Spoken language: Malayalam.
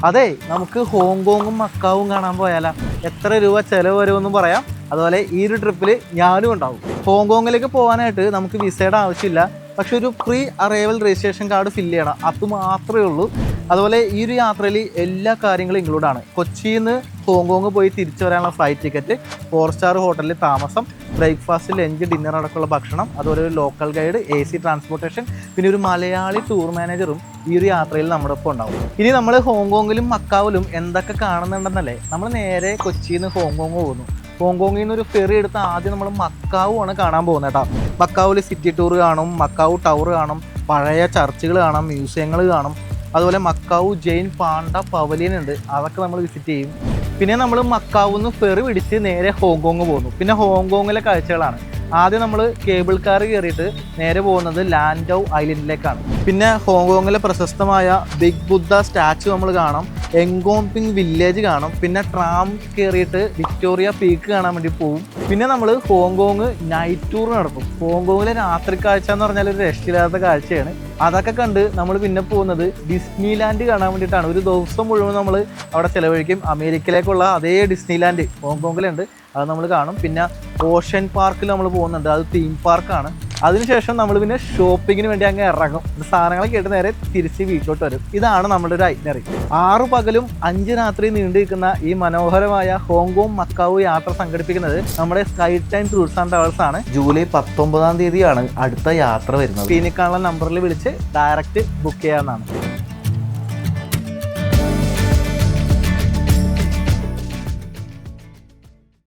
അതെ, നമുക്ക് ഹോങ്കോങ്ങും മക്കാവും കാണാൻ പോയാലാ? എത്ര രൂപ ചിലവ് വരുമെന്നും പറയാം. അതുപോലെ ഈ ഒരു ട്രിപ്പിൽ ഞാനും ഉണ്ടാവും. ഹോങ്കോങ്ങിലേക്ക് പോകാനായിട്ട് നമുക്ക് വിസയുടെ ആവശ്യമില്ല. പക്ഷെ ഒരു pre arrival registration card fill ചെയ്യണം, അത് മാത്രമേ ഉള്ളൂ. അതുപോലെ ഈ ഒരു യാത്രയിൽ എല്ലാ കാര്യങ്ങളും ഇൻക്ലൂഡാണ്. കൊച്ചിയിൽ നിന്ന് ഹോങ്കോങ് പോയി തിരിച്ചു വരാനുള്ള ഫ്ലൈറ്റ് ടിക്കറ്റ്, 4 സ്റ്റാർ ഹോട്ടലിൽ താമസം, ബ്രേക്ക്ഫാസ്റ്റ്, ലഞ്ച്, ഡിന്നർ അടക്കമുള്ള ഭക്ഷണം, അതുപോലെ ഒരു ലോക്കൽ ഗൈഡ്, AC ട്രാൻസ്പോർട്ടേഷൻ, പിന്നെ ഒരു മലയാളി ടൂർ മാനേജറും ഈ ഒരു യാത്രയിൽ നമ്മുടെ ഒപ്പം ഉണ്ടാവും. ഇനി നമ്മൾ ഹോങ്കോങ്ങിലും മക്കാവിലും എന്തൊക്കെ കാണുന്നുണ്ടെന്നല്ലേ? നമ്മൾ നേരെ കൊച്ചിയിൽ നിന്ന് ഹോങ്കോങ് പോകുന്നു. ഹോങ്കോങ്ങിൽ നിന്ന് ഒരു ഫെറി എടുത്ത് ആദ്യം നമ്മൾ മക്കാവുമാണ് കാണാൻ പോകുന്നത് കേട്ടോ. മക്കാവിൽ സിറ്റി ടൂർ കാണും, മക്കാവു ടവർ കാണും, പഴയ ചർച്ചുകൾ കാണാം, മ്യൂസിയങ്ങൾ കാണും. അതുപോലെ മക്കാവു ജെയിൻ പാണ്ട പവലിയൻ ഉണ്ട്, അതൊക്കെ നമ്മൾ വിസിറ്റ് ചെയ്യും. പിന്നെ നമ്മൾ മക്കാവുന്ന് ഫെറി പിടിച്ച് നേരെ ഹോങ്കോങ് പോകുന്നു. പിന്നെ ഹോങ്കോങ്ങിലെ കാഴ്ചകളാണ്. ആദ്യം നമ്മൾ കേബിൾ കാർ കയറിയിട്ട് നേരെ പോകുന്നത് ലാൻഡൌ ഐലൻഡിലേക്കാണ്. പിന്നെ ഹോങ്കോങ്ങിലെ പ്രശസ്തമായ ബിഗ് ബുദ്ധ സ്റ്റാച്ചു നമ്മൾ കാണാം, എങ്കോംപിങ് വില്ലേജ് കാണും. പിന്നെ ട്രാം കയറിയിട്ട് വിക്ടോറിയ പീക്ക് കാണാൻ വേണ്ടി പോകും. പിന്നെ നമ്മൾ ഹോങ്കോങ് നൈറ്റ് ടൂർ നടത്തും. ഹോങ്കോങ്ങിലെ രാത്രി കാഴ്ച എന്ന് പറഞ്ഞാൽ ഒരു രക്ഷയില്ലാത്ത കാഴ്ചയാണ്. അതൊക്കെ കണ്ട് നമ്മൾ പിന്നെ പോകുന്നത് ഡിസ്നി ലാൻഡ് കാണാൻ വേണ്ടിയിട്ടാണ്. ഒരു ദിവസം മുഴുവൻ നമ്മൾ അവിടെ ചിലവഴിക്കും. അമേരിക്കയിലേക്കുള്ള അതേ ഡിസ്നി ലാൻഡ് ഹോങ്കോങ്ങിലുണ്ട്, അത് നമ്മൾ കാണും. പിന്നെ ഓഷ്യൻ പാർക്കിൽ നമ്മൾ പോകുന്നുണ്ട്, അത് തീം പാർക്കാണ്. അതിനുശേഷം നമ്മൾ പിന്നെ ഷോപ്പിങ്ങിന് വേണ്ടി അങ്ങ് ഇറങ്ങും. സാധനങ്ങളൊക്കെ ആയിട്ട് നേരെ തിരിച്ച് വീട്ടിലോട്ട് വരും. ഇതാണ് നമ്മുടെ ഒരു ഐറ്റിനറി. 6 പകലും 5 രാത്രി നീണ്ടു നിൽക്കുന്ന ഈ മനോഹരമായ ഹോങ്കോങ് മക്കാവു യാത്ര സംഘടിപ്പിക്കുന്നത് നമ്മുടെ sky time tours and travels ആണ്. ജൂലൈ 19-ാം തീയതിയാണ് അടുത്ത യാത്ര വരുന്നത്. ക്ലിനിക്കാനുള്ള നമ്പറിൽ വിളിച്ച് ഡയറക്റ്റ് ബുക്ക് ചെയ്യാവുന്നതാണ്.